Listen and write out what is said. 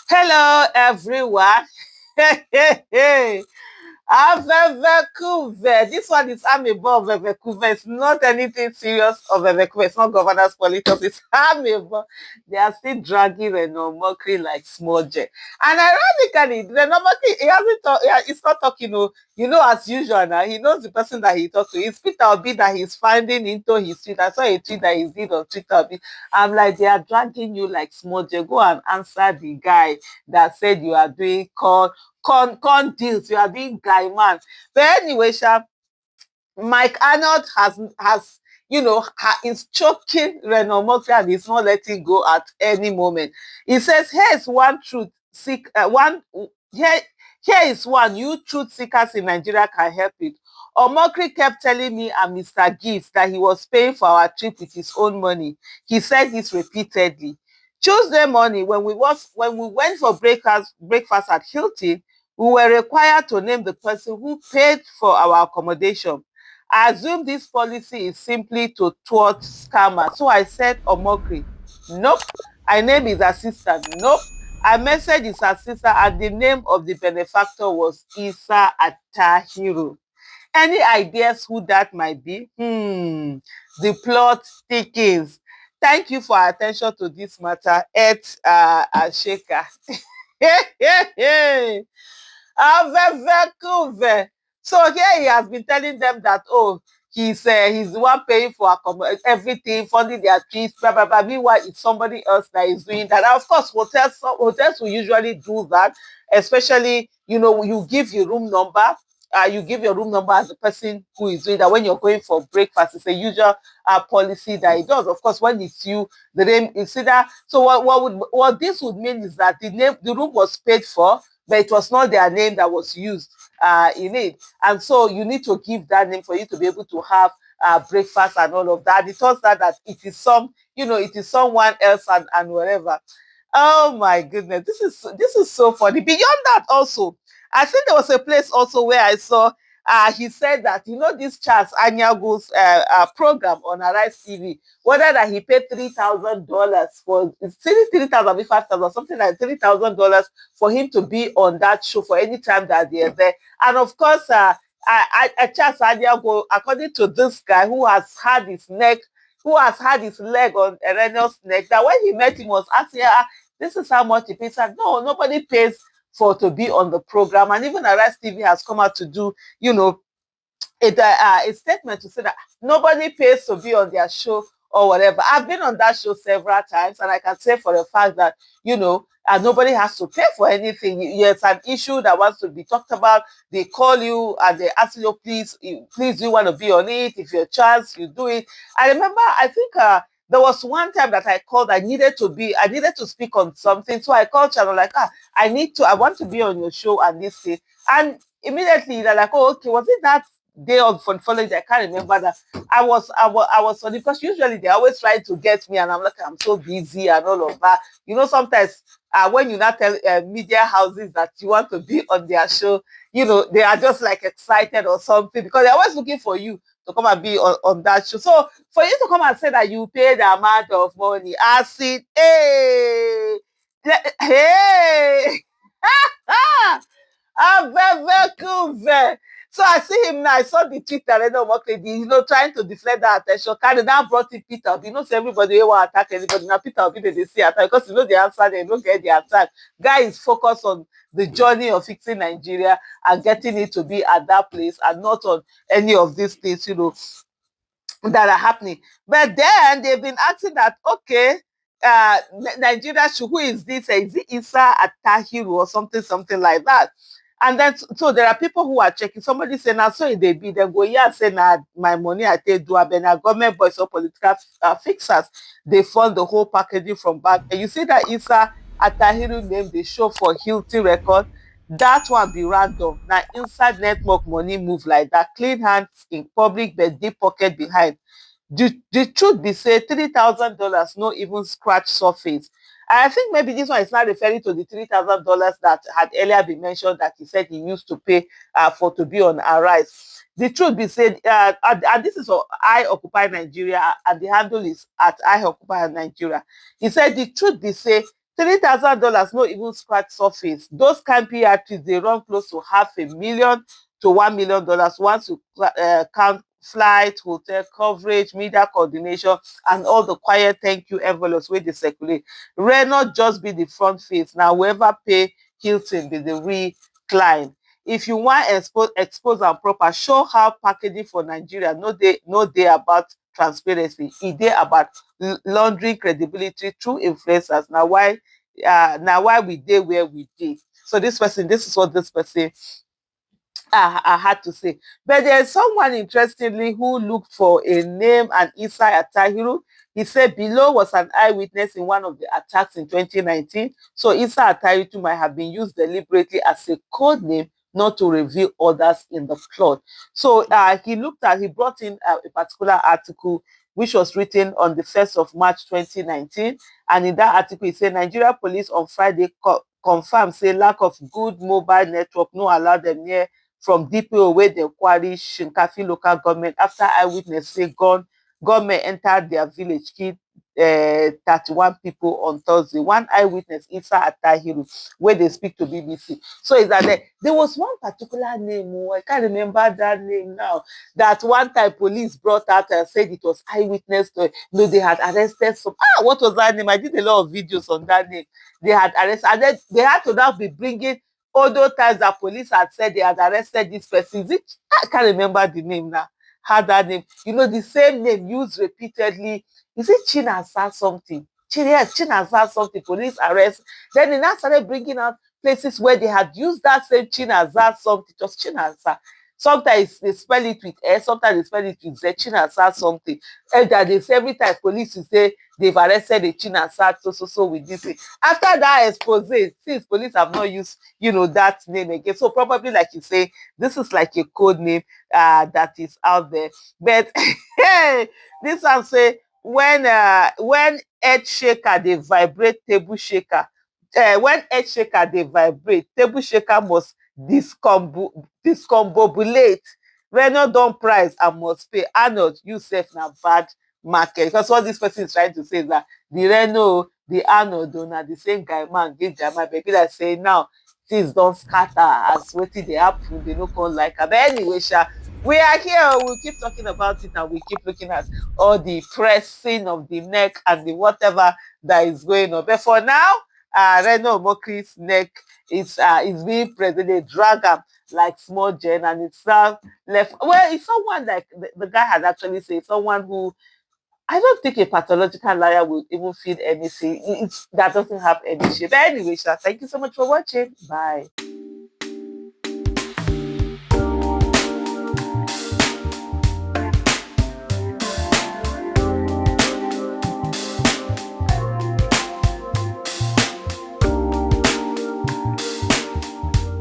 Hello, everyone. Hey, hey, hey. Avevekuve. This one is amebo Vevekuve. It's not anything serious of Vevekuve. It's not governance politics. It's amebo. They are still dragging Reno Omokri like small jet. And ironically, Reno Omokri, he hasn't talk, he's not talking, as usual now. He knows the person that he talked to. It's Peter Obi that he's finding into his tweet. I saw a tweet that he did on Twitter. I'm like, they are dragging you like small jet. Go and answer the guy that said you are doing con deals. You are doing guy man. But anyway, Mike Arnold is choking Reno Omokri and he's not letting go at any moment. He says, here's one truth, here, here is one you truth seekers in Nigeria can help it. Omokri kept telling me and Mr. Gibbs that he was paying for our trip with his own money. He said this repeatedly. Tuesday morning, when we went for breakfast at Hilton, we were required to name the person who paid for our accommodation. I assume this policy is simply to thwart scammers. So I said, Omokri, nope. I named his assistant, nope. I messaged his assistant and the name of the benefactor was Isa Atahiru. Any ideas who that might be? The plot thickens. Thank you for attention to this matter, Ed Asheka. Avevekuve. So here he has been telling them that, he's the one paying for everything, funding their trips, blah, blah, blah. Meanwhile, it's somebody else that is doing that. And of course, hotels will usually do that, especially, you give your room number. You give your room number as the person who is doing that when you're going for breakfast. It's a usual policy that it does. Of course, when it's you, the name is either. So what this would mean is that the room was paid for, but it was not their name that was used in it. And so you need to give that name for you to be able to have breakfast and all of that. It turns out that it is someone else and whatever. Oh my goodness, this is so funny. Beyond that, also, I think there was a place also where I saw he said that this Charles Anyago's program on Arise TV, whether that he paid $3,000 for it's 3,000 or 5,000, something like $3,000 for him to be on that show for any time that they are there. And of course, Charles Anyago, according to this guy who has had his leg on Reno's neck, that when he met him was asking, this is how much he pays. And no, nobody pays for to be on the program. And even Arise TV has come out to do, a statement to say that nobody pays to be on their show or whatever. I've been on that show several times, and I can say for a fact that nobody has to pay for anything. It's an issue that wants to be talked about. They call you and they ask you, please, do you want to be on it? If you're a chance, you do it. I remember, I think there was one time that I called. I needed to speak on something, so I called Channel like, I want to be on your show and this thing, and immediately they're like, oh, okay, was it that day of following day? I can't remember that. I was on it because usually they always try to get me, and I'm like, I'm so busy and all of that. Sometimes when you not tell media houses that you want to be on their show, they are just like excited or something because they're always looking for you to come and be on that show. So for you to come and say that you pay the amount of money, I said, hey, hey. Avevekuve. So I see him now. I saw the tweet that Reno Omokri, trying to deflect that attention. Kind of now brought in Peter Obi. So everybody will want to attack anybody. Now Peter Obi, they see attack because the answer, they don't get the attack. Guy is focused on the journey of fixing Nigeria and getting it to be at that place and not on any of these things, that are happening. But then they've been asking that, okay, Nigeria who is this? Is it Isa Atahiru or something like that? And then so there are people who are checking. Somebody say now so they be then go say now my money I take do now government boys or political fixers. They fund the whole packaging from back. And you see that Isa Atahiru name they show for Hilton record. That one be random. Now inside network money move like that. Clean hands in public but deep pocket behind. The truth be say $3,000 no even scratch surface. I think maybe this one is not referring to the $3,000 that had earlier been mentioned that he said he used to pay for to be on Arise. The truth be said, and this is for I Occupy Nigeria, and the handle is at I Occupy Nigeria. He said the truth be say $3,000 no even scratch surface. Those kind PR trees dey run close to $500,000 to $1 million once you count flight, hotel coverage, media coordination, and all the quiet thank you envelopes wey dey circulate. Reno just be the front face. Na whoever pay Hilton be the real client. If you wan expose am proper, show how packaging for Nigeria no dey about transparency. E dey about laundering credibility through influencers. Na why we dey where we dey. So this is what this person I had to say. But there's someone interestingly who looked for a name and Isai Atahiru. He said below was an eyewitness in one of the attacks in 2019. So Isai Atahiru might have been used deliberately as a code name not to reveal others in the plot. So he brought in a particular article which was written on the 1st of March 2019. And in that article, he said Nigeria police on Friday confirmed say lack of good mobile network no allow them near from DPO wey dem quarry Shinkafi local government after eyewitness say gunmen enter their village, kill 31 people on Thursday. One eyewitness, Isa Atahiru, wey dey speak to BBC. So is that there was one particular name, I can't remember that name now, that one time police brought out and said it was eyewitness to, they had arrested some, what was that name? I did a lot of videos on that name. They had arrested, and then they had to now be bringing although times that police had said they had arrested this person. I can't remember the name now. Had that name. The same name used repeatedly. Is it Chinasa something? Yes, Chinasa something. Police arrest. Then they now started bringing out places where they had used that same Chinasa something. Just Chinasa. Sometimes they spell it with S, sometimes they spell it with Z, Chinasa something. And that they say every time police will say they've arrested a Chinasa so with this thing. After that expose, since police have not used, that name again. So probably like you say, this is like a code name that is out there. But hey, this one say when earth shaker they vibrate table shaker. When earth shaker they vibrate, table shaker must discombobulate. Reno don price and must pay. Arnold, you sef na bad market. Because what this person is trying to say is that the Reno, the Arnold, na the same guy man give their man. But like say now things don scatter as wetin dey happen, they no come like am. But anyway, we are here. We'll keep talking about it and we keep looking at all the pressing of the neck and the whatever that is going on. But for now, Reno Omokri's neck is being pressed. They drag am like small gen, and it's now left. Well, it's someone like the guy had actually said, someone who I don't think a pathological liar will even feel anything. That doesn't have any shape. But anyway, thank you so much for watching. Bye.